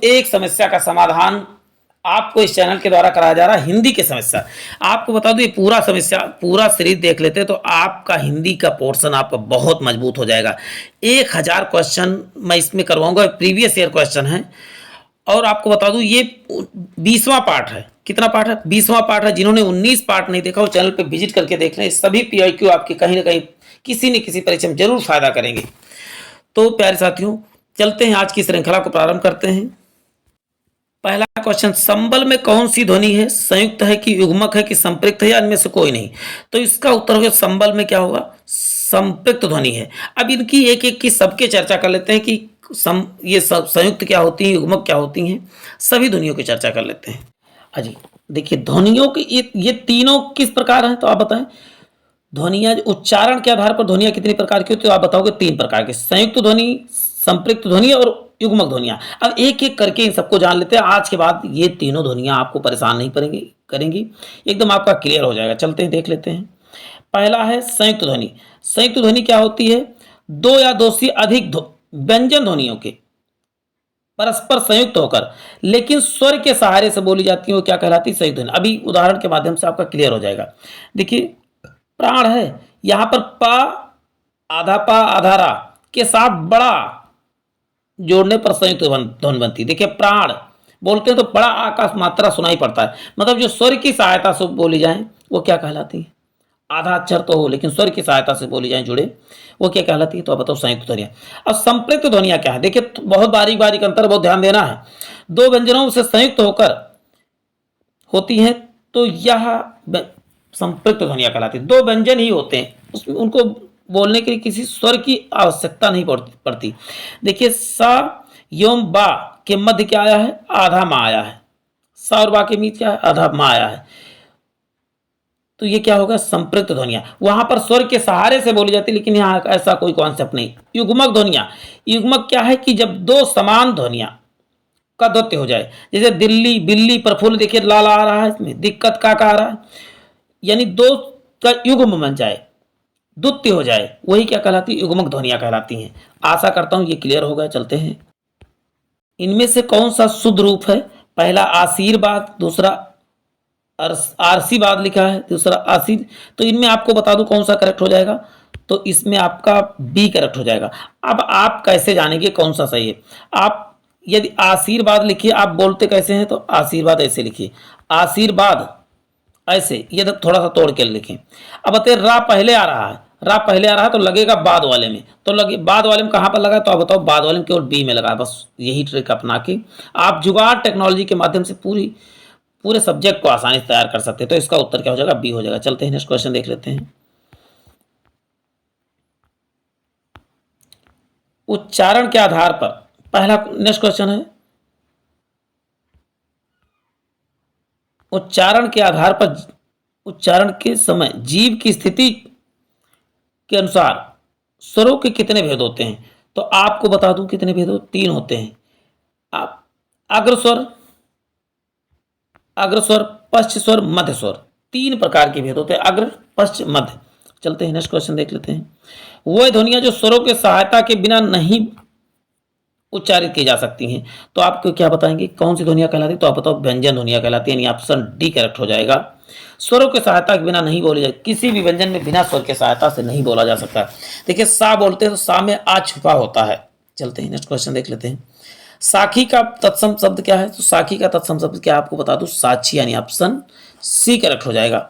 एक समस्या का समाधान आपको इस चैनल के द्वारा कराया जा रहा है, हिंदी की समस्या। आपको बता दूं, ये पूरा समस्या पूरा सीरीज देख लेते तो आपका हिंदी का पोर्शन आपका बहुत मजबूत हो जाएगा। 1000 क्वेश्चन मैं इसमें करवाऊंगा, प्रीवियस ईयर क्वेश्चन है। और आपको बता दूं, ये 20वां पार्ट है। कितना पार्ट है? 20वां पार्ट है। जिन्होंने 19 पार्ट नहीं देखा वो चैनल पे विजिट करके देख लें। सभी पीआईक्यू आपके कहीं ना कहीं किसी न किसी परीक्षा में जरूर फायदा करेंगे। तो प्यारे साथियों, चलते हैं आज की श्रृंखला को प्रारंभ करते हैं। पहला क्वेश्चन, संबल में कौन सी ध्वनि है? संयुक्त है कि युग्मक है कि संपृक्त है या इनमें से कोई नहीं? तो इसका उत्तर होगा संबल में क्या होगा? संपृक्त ध्वनि है। अब इनकी एक एक की सबके चर्चा कर लेते हैं कि ये सब संयुक्त क्या होती हैं, युग्मक क्या होती हैं, सभी ध्वनियों की चर्चा कर लेते हैं। अजी देखिए, ध्वनियों की ये तीनों किस प्रकार हैं तो आप बताएं। ध्वनियां उच्चारण के आधार पर ध्वनियां कितनी प्रकार की होती है तो आप बताओगे 3 प्रकार की, संयुक्त ध्वनि, संपृक्त ध्वनि और युग्मक ध्वनियां। अब एक एक करके इन सबको जान लेते हैं। आज के बाद ये तीनों ध्वनियां आपको परेशान नहीं करेंगी, एकदम आपका क्लियर हो जाएगा। चलते हैं देख लेते हैं। पहला है संयुक्त ध्वनि। संयुक्त ध्वनि क्या होती है? 2 या 2 से अधिक व्यंजन ध्वनियों के परस्पर संयुक्त होकर लेकिन स्वर के सहारे से बोली जाती है, वो क्या कहलाती है? संयुक्त ध्वनि। अभी उदाहरण के माध्यम से आपका क्लियर हो जाएगा। देखिए, प्राण है, यहां पर पा आधा रा के साथ बड़ा जोड़ने पर संयुक्त ध्वनि बनती है। देखिए, प्राण बोलते हैं तो बड़ा आ का मात्रा सुनाई पड़ता है, मतलब जो स्वर की सहायता से बोली जाए वो क्या कहलाती है? आधा अक्षर तो हो लेकिन स्वर की सहायता से बोली जाए जुड़े, वो क्या कहलाती है? तो आप बताओ संयुक्त ध्वनियां। अब संपृक्त ध्वनियां क्या है? देखिए, बहुत बारीक बारीक अंतर, बहुत ध्यान देना है। 2 व्यंजनों से संयुक्त होकर होती हैं तो यह संपृक्त ध्वनियां कहलाती है। 2 व्यंजन ही होते हैं, उसमें उनको बोलने के लिए किसी स्वर की आवश्यकता नहीं पड़ती। देखिए, सा योम बा के मध्य क्या आया है? आधा मा आया है। सा और बा के बीच क्या है? आधा मा आया है। तो ये क्या होगा? संपृक्त ध्वनियां। वहां पर स्वर के सहारे से बोली जाती है, लेकिन यहां ऐसा कोई कॉन्सेप्ट नहीं। युग्मक ध्वनियां। युग्मक क्या है कि जब 2 समान ध्वनियां का द्वत्य हो जाए, जैसे दिल्ली, बिल्ली, प्रफुल्ल, देखिए लाल आ रहा है, इसमें दिक्कत का आ रहा है, यानी 2 का युग्म बन जाए, द्वितीय हो जाए, वही क्या कहलाती है? युग्मक ध्वनियां कहलाती हैं। आशा करता हूं ये क्लियर हो गया। चलते हैं, इनमें से कौन सा शुद्ध रूप है? पहला आशीर्वाद, दूसरा आरसीवाद लिखा है, दूसरा आशीर। तो इनमें आपको बता दूं कौन सा करेक्ट हो जाएगा, तो इसमें आपका बी करेक्ट हो जाएगा। अब आप कैसे जानेंगे कौन सा सही है? आप यदि आशीर्वाद लिखिए, आप बोलते कैसे हैं तो आशीर्वाद ऐसे लिखिए, आशीर्वाद ऐसे, ये थोड़ा सा तोड़ के लिखें। अब बताइए, रा पहले आ रहा है, रा पहले आ रहा है तो लगेगा बाद वाले में, तो लगे बाद वाले में कहां पर लगा? तो आप बताओ, बाद वाले में केवल बी में लगा। बस यही ट्रिक अपना के आप जुगाड़ टेक्नोलॉजी के माध्यम से पूरे सब्जेक्ट को आसानी से तैयार कर सकते हैं। तो इसका उत्तर क्या हो जाएगा? बी हो जाएगा। चलते हैं नेक्स्ट क्वेश्चन देख लेते हैं। उच्चारण के आधार पर पहला नेक्स्ट क्वेश्चन है, उच्चारण के आधार पर उच्चारण के समय जीव की स्थिति के अनुसार स्वरों के कितने भेद होते हैं? तो आपको बता दूं कितने भेद होते? 3 होते हैं। आप अग्रस्वर, अग्रस्वर, पश्च स्वर, मध्य स्वर, 3 प्रकार के भेद होते हैं, अग्र, पश्च, मध्य। चलते हैं नेक्स्ट क्वेश्चन देख लेते हैं। वह ध्वनियां जो स्वरों के सहायता के बिना नहीं उच्चारित की जा सकती हैं, तो आपको क्या बताएंगे कौन सी ध्वनियां कहलाती? तो आप बताओ व्यंजन ध्वनियां कहलाती है, यानी ऑप्शन डी करेक्ट हो जाएगा। स्वरों के सहायता के बिना नहीं बोली जाए, किसी भी व्यंजन में बिना स्वर के सहायता से नहीं बोला जा सकता। देखिए, सा बोलते हैं तो सा में आ छुपा होता है। चलते हैं नेक्स्ट क्वेश्चन देख लेते हैं। साखी का तत्सम शब्द क्या है? तो साखी का तत्सम शब्द क्या आपको बता दूं? साक्षी, यानी ऑप्शन सी करेक्ट हो जाएगा।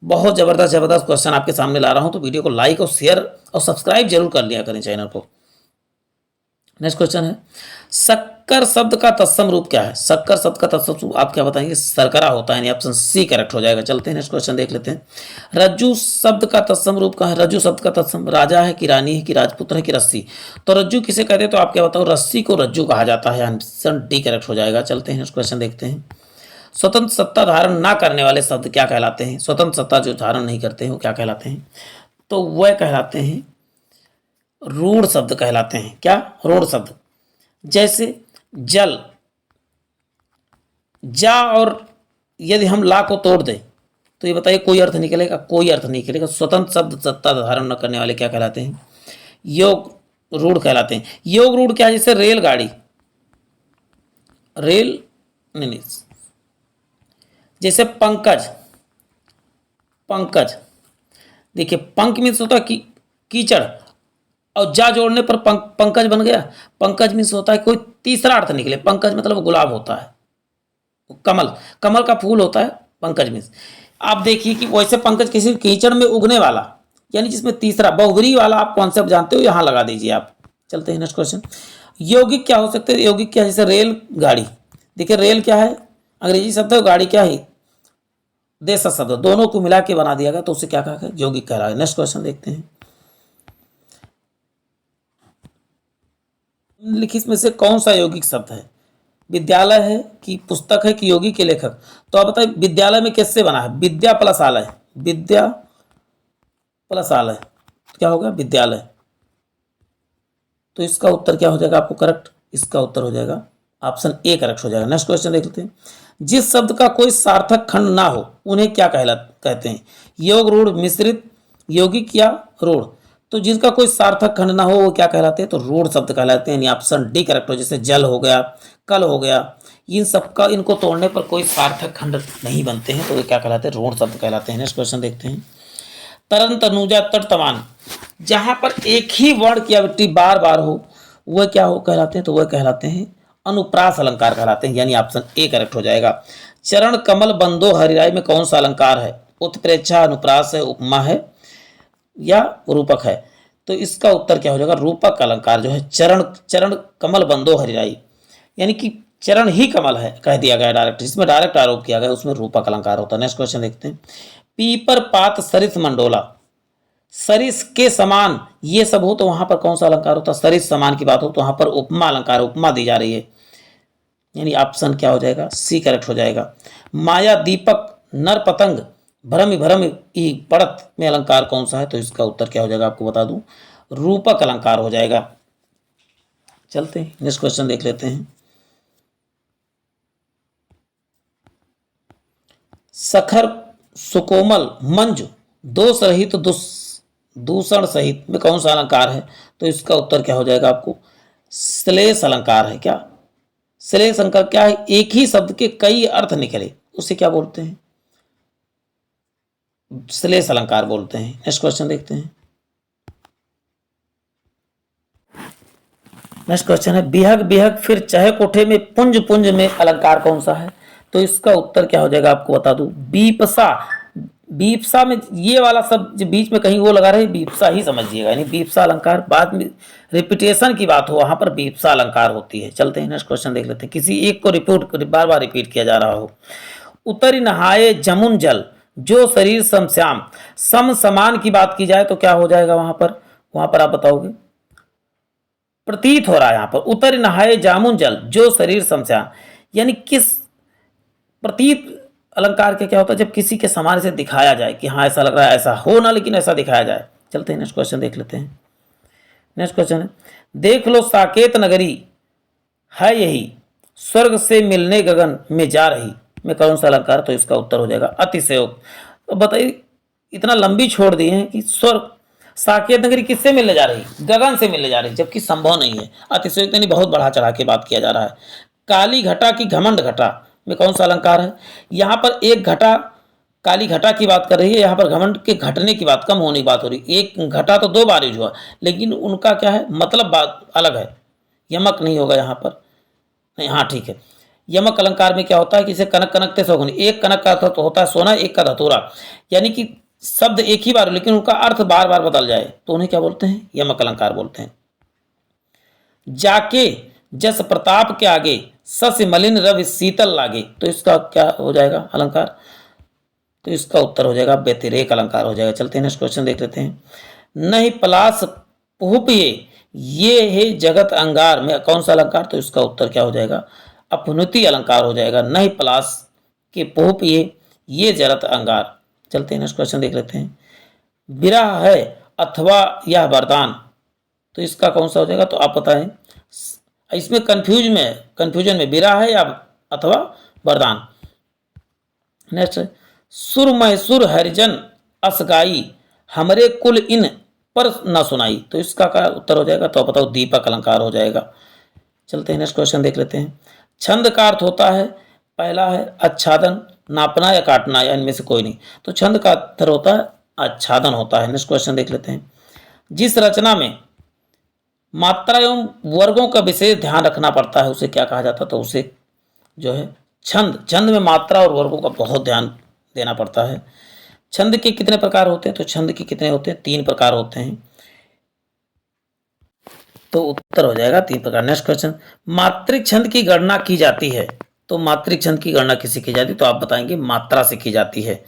बहुत जबरदस्त क्वेश्चन आपके सामने ला रहा हूं, तो वीडियो को लाइक और शेयर और सब्सक्राइब जरूर कर लिया करें चैनल को। नेक्स्ट क्वेश्चन है, शक्कर शब्द का तत्सम रूप क्या है? शक्कर शब्द का तत्सम रूप आप क्या बताएंगे? शर्करा होता है, यानी ऑप्शन सी करेक्ट हो जाएगा। चलते हैं नेक्स्ट क्वेश्चन देख लेते हैं। रज्जू शब्द का तत्सम रूप क्या है? रज्जू शब्द का तत्सम राजा है कि रानी है कि राजपुत्र है कि रस्सी? तो रज्जू किसे कहते हैं? तो आप क्या बताओ? रस्सी को रज्जू कहा जाता है, ऑप्शन डी करेक्ट हो जाएगा। चलते हैं नेक्स्ट क्वेश्चन देखते हैं। स्वतंत्र सत्ता धारण ना करने वाले शब्द क्या कहलाते हैं? स्वतंत्र सत्ता जो धारण नहीं करते हैं वो क्या कहलाते हैं? तो वह कहलाते हैं रूढ़ शब्द कहलाते हैं। क्या? रूढ़ शब्द। जैसे जल, जा, और यदि हम ला को तोड़ दें तो ये बताइए कोई अर्थ निकलेगा? कोई अर्थ नहीं निकलेगा। स्वतंत्र शब्द सत्ता धारण न करने वाले क्या कहलाते हैं? योग रूढ़ कहलाते हैं। योग रूढ़ क्या है? जैसे रेलगाड़ी, रेल, नहीं नहीं, जैसे पंकज, पंकज, देखिए पंक मीन्स होता है कि कीचड़, और जा जोड़ने पर पंकज बन गया। पंकज मीन्स होता है कोई तीसरा अर्थ निकले। पंकज मतलब गुलाब होता है, कमल, कमल का फूल होता है पंकज मीन्स। आप देखिए कि वैसे पंकज किसी कीचड़ में उगने वाला, यानी जिसमें तीसरा बहुब्री वाला आप कॉन्सेप्ट जानते हो, यहां लगा दीजिए आप। चलते हैं नेक्स्ट क्वेश्चन। यौगिक क्या हो सकते हैं? यौगिक क्या, जैसे रेल गाड़ी, देखिए रेल क्या है, अंग्रेजी शब्द है, गाड़ी क्या है, देश शब्द, दोनों को मिला के बना दिया गया, तो उसे क्या कहा गया? यौगिक कह रहा है। नेक्स्ट क्वेश्चन देखते हैं। निम्नलिखित में से कौन सा यौगिक शब्द है? विद्यालय है कि पुस्तक है कि योगी के लेखक? तो आप बताइए विद्यालय में किससे बना है? विद्या प्लस आलय, विद्या प्लस आलय, तो क्या होगा? विद्यालय। तो इसका उत्तर क्या हो जाएगा आपको करेक्ट? इसका उत्तर हो जाएगा ऑप्शन ए करेक्ट हो जाएगा। नेक्स्ट क्वेश्चन देख लेते हैं। जिस शब्द का कोई सार्थक खंड ना हो उन्हें क्या कहते हैं? योग, रूढ़, मिश्रित, यौगिक या रूढ़? तो जिसका कोई सार्थक खंड ना हो वो क्या कहलाते हैं? तो रूढ़ शब्द कहलाते हैं, यानी ऑप्शन डी करेक्ट हो। जैसे जल हो गया, कल हो गया, इन सबका, इनको तोड़ने पर कोई सार्थक खंड नहीं बनते हैं, तो ये क्या कहलाते हैं? रूढ़ शब्द कहलाते हैं। नेक्स्ट क्वेश्चन देखते हैं। तरन, तनुजा, तट, तमान, जहां पर एक ही वर्ण की आवृत्ति बार बार हो वह क्या हो कहलाते हैं? तो वह कहलाते हैं अनुप्रास अलंकार कहलाते हैं, यानी ऑप्शन ए करेक्ट हो जाएगा। चरण, कमल, बंदो, हरिराई में कौन सा अलंकार है? उत्प्रेक्षा, अनुप्रास है, उपमा है या रूपक है? तो इसका उत्तर क्या हो जाएगा? रूपक अलंकार जो है। चरण, चरण, कमल, बंदो, हरिराई, यानी कि चरण ही कमल है कह दिया गया डायरेक्ट, इसमें डायरेक्ट आरोप किया गया, उसमें रूपक अलंकार होता है। नेक्स्ट क्वेश्चन देखते हैं। पीपर, पात, सरिस, मंडोला, सरिस के समान ये सब हो तो वहां पर कौन सा अलंकार होता है? सरिस समान की बात हो तो वहां पर उपमा अलंकार, उपमा दी जा रही है, यानी ऑप्शन क्या हो जाएगा? सी करेक्ट हो जाएगा। माया, दीपक, नर, पतंग, भ्रम भ्रम ही पड़त में अलंकार कौन सा है? तो इसका उत्तर क्या हो जाएगा आपको बता दूं, रूपक अलंकार हो जाएगा। चलते हैं नेक्स्ट क्वेश्चन देख लेते हैं। सखर, सुकोमल, मंजू, दोष रहित, दूषण सहित में कौन सा अलंकार है? तो इसका उत्तर क्या हो जाएगा आपको? श्लेष अलंकार है। क्या श्लेष अलंकार क्या है? एक ही शब्द के कई अर्थ निकले उसे क्या बोलते हैं? श्लेष अलंकार बोलते हैं। नेक्स्ट क्वेश्चन देखते हैं। नेक्स्ट क्वेश्चन है बिहग, बिहग, फिर चहे कोठे में पुंज, पुंज में अलंकार कौन सा है? तो इसका उत्तर क्या हो जाएगा आपको बता दूं, बीपसा। बीपसा में ये वाला सब जो बीच में कहीं वो लगा रहे, बीपसा ही समझिएगा, यानी बीपसा अलंकार बाद में रिपीटेशन की बात हो वहां पर बीपसा अलंकार होती है। चलते हैं नेक्स्ट क्वेश्चन देख लेते हैं। किसी एक को रिपीट बार बार रिपीट किया जा रहा हो। उतरी नहाए जमुन जल, जो शरीर समश्याम, सम समान की बात की जाए तो क्या हो जाएगा वहां पर? वहां पर आप बताओगे, प्रतीत हो रहा है यहां पर उतर नहाए जामुन जल, जो शरीर समश्याम, यानी किस प्रतीत अलंकार के क्या होता है? जब किसी के समान से दिखाया जाए कि हाँ ऐसा लग रहा है, ऐसा हो ना लेकिन ऐसा दिखाया जाए। चलते हैं नेक्स्ट क्वेश्चन देख लेते हैं। नेक्स्ट क्वेश्चन है देख लो साकेत नगरी है यही, स्वर्ग से मिलने गगन में जा रही में कौन सा अलंकार? तो इसका उत्तर हो जाएगा अतिशयोक्त। तो बताइए इतना लंबी छोड़ दी है कि स्वर्ग, साकेत नगरी किससे मिलने जा रही? गगन से मिलने जा रही, जबकि संभव नहीं है। अतिशयोक्त यानी बहुत बढ़ा चढ़ा के बात किया जा रहा है। काली घटा की घमंड घटा में कौन सा अलंकार है? यहाँ पर एक घटा, काली घटा की बात कर रही है, यहाँ पर घमंड के घटने की बात, कम होने की बात हो रही है। एक घटा तो दो बार यूज हुआ, लेकिन उनका क्या है मतलब बात अलग है। यमक नहीं होगा यहाँ पर, नहीं, हाँ ठीक है। यमक अलंकार में क्या होता है कि इसे कनक, कनकते सौगुनी, एक कनक का अर्थ होता है सोना, एक का धतूरा, यानी कि शब्द एक ही बार लेकिन उनका अर्थ बार बार बदल जाए तो उन्हें क्या बोलते हैं? यमक अलंकार बोलते हैं। जाके जस प्रताप के आगे, सस मलिन रवि शीतल लागे, तो इसका क्या हो जाएगा अलंकार? तो इसका उत्तर हो जाएगा व्यतिरेक अलंकार हो जाएगा। चलते हैं नेक्स्ट क्वेश्चन देख लेते हैं। नहीं पलास पुहुपिये, ये है जगत अंगार में कौन सा अलंकार? तो इसका उत्तर क्या हो जाएगा? अपनुति अलंकार हो जाएगा। नहीं पलास के पुहुपिये, ये जगत अंगार। चलते हैं नेक्स्ट क्वेश्चन देख लेते हैं। विरह है अथवा यह वरदान, तो इसका कौन सा हो जाएगा? तो आप बताएं, इसमें कंफ्यूजन में विरह है या अथवा वरदान। नेक्स्ट, सुर मैसुर हरिजन असगाई, हमरे कुल इन पर न सुनाई, तो इसका क्या उत्तर हो जाएगा? तो बताओ दीपक अलंकार हो जाएगा। चलते हैं नेक्स्ट क्वेश्चन देख लेते हैं। छंद का अर्थ होता है, पहला है आच्छादन, नापना या काटना, या इनमें से कोई नहीं। तो छंद का अर्थ होता है आच्छादन होता है। नेक्स्ट क्वेश्चन देख लेते हैं। जिस रचना में मात्रा एवं वर्गों का विशेष ध्यान रखना पड़ता है उसे क्या कहा जाता है? तो उसे जो है छंद। छंद में मात्रा और वर्गों का बहुत ध्यान देना पड़ता है। छंद के कितने प्रकार होते हैं? तो छंद के कितने होते हैं? 3 प्रकार होते हैं। तो उत्तर हो जाएगा 3 प्रकार। नेक्स्ट क्वेश्चन, मात्रिक छंद की गणना की जाती है। तो मात्रिक छंद की गणना किससे की जाती है? तो आप बताएंगे मात्रा से की जाती है।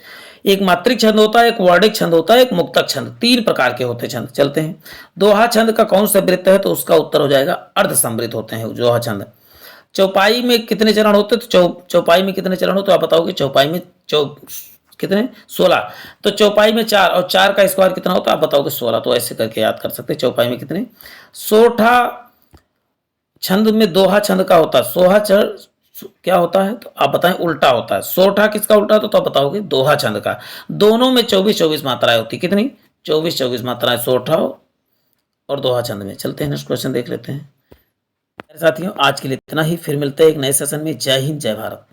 एक मात्रिक छंद होता है, एक वर्णिक छंद होता है, एक मुक्तक छंद। 3 प्रकार के होते हैं छंद। चलते हैं, दोहा छंद का कौन सा वृत्त है? तो उसका उत्तर हो जाएगा अर्ध समृद्ध होते हैं दोहा छंद। चौपाई में कितने चरण होते हैं? तो चौपाई में कितने चरण होते? तो आप बताओगे चौपाई में कितने? 16। तो चौपाई में 4, और 4 का स्क्वायर कितना होता है? आप बताओगे 16। तो ऐसे करके याद कर सकते हैं चौपाई में कितने। सोठा छंद में दोहा छंद का होता है, सोहा छंद क्या होता है? तो आप बताएं उल्टा होता है। सोठा किसका उल्टा? तो आप बताओगे दोहा छंद का। दोनों में 24-24 मात्राएं होती। कितनी? 24-24 मात्राएं सोठा और दोहा छंद में। चलते हैं नेक्स्ट क्वेश्चन देख लेते हैं। साथियों आज के लिए इतना ही, फिर मिलते हैं एक नए सेशन में। जय हिंद, जय भारत।